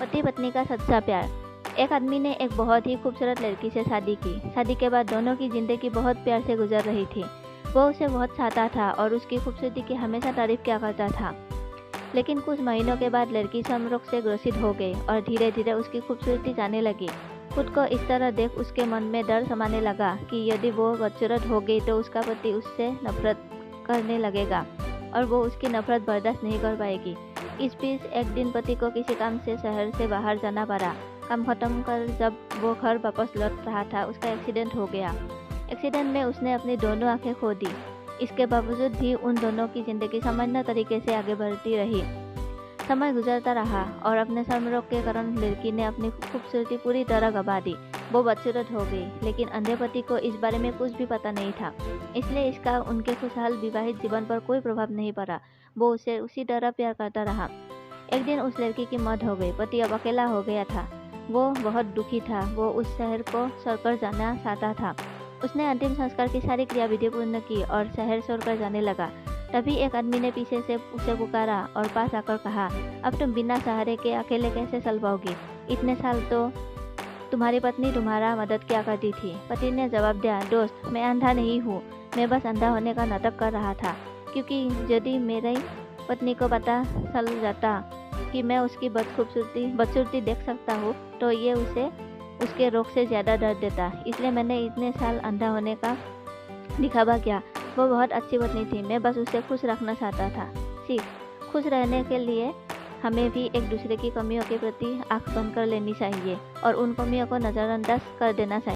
पति पत्नी का सच्चा प्यार। एक आदमी ने एक बहुत ही खूबसूरत लड़की से शादी की। शादी के बाद दोनों की ज़िंदगी बहुत प्यार से गुजर रही थी। वो उसे बहुत चाहता था और उसकी खूबसूरती की हमेशा तारीफ किया करता था। लेकिन कुछ महीनों के बाद लड़की चर्मरोग से ग्रसित हो गई और धीरे धीरे उसकी खूबसूरती जाने लगी। खुद को इस तरह देख उसके मन में डर समाने लगा कि यदि वो बदसूरत हो गई तो उसका पति उससे नफरत करने लगेगा और वो उसकी नफरत बर्दाश्त नहीं कर पाएगी। इस बीच एक दिन पति को किसी काम से शहर से बाहर जाना पड़ा। काम खत्म कर जब वो घर वापस लौट रहा था, उसका एक्सीडेंट हो गया। एक्सीडेंट में उसने अपनी दोनों आंखें खो दी। इसके बावजूद भी उन दोनों की जिंदगी सामान्य तरीके से आगे बढ़ती रही। समय गुजरता रहा और अपने चर्मरोग के कारण लड़की ने अपनी खूबसूरती पूरी तरह गंवा दी। वो बदसूरत हो गई, लेकिन अंधे पति को इस बारे में कुछ भी पता नहीं था, इसलिए इसका उनके खुशहाल विवाहित जीवन पर कोई प्रभाव नहीं पड़ा। वो उसे उसी तरह प्यार करता रहा। एक दिन उस लड़की की मौत हो गई। पति अब अकेला हो गया था। वो बहुत दुखी था। वो उस शहर को छोड़कर जाना चाहता था। उसने अंतिम संस्कार की सारी क्रियाविधि पूर्ण की और शहर छोड़कर जाने लगा। तभी एक आदमी ने पीछे से उसे पुकारा और पास आकर कहा, अब तुम बिना सहारे के अकेले कैसे चल पाओगी? इतने साल तो तुम्हारी पत्नी तुम्हारा मदद किया करती थी। पति ने जवाब दिया, दोस्त, मैं अंधा नहीं हूँ, मैं बस अंधा होने का नाटक कर रहा था, क्योंकि यदि मेरी पत्नी को पता चल जाता कि मैं उसकी बदसूरती देख सकता हूँ तो ये उसे उसके रोग से ज़्यादा दर्द देता। इसलिए मैंने इतने साल अंधा होने का दिखावा किया। वो बहुत अच्छी पत्नी थी, मैं बस उसे खुश रखना चाहता था। सीख, खुश रहने के लिए हमें भी एक दूसरे की कमियों के प्रति आंख बंद कर लेनी चाहिए और उन कमियों को नज़रअंदाज कर देना चाहिए।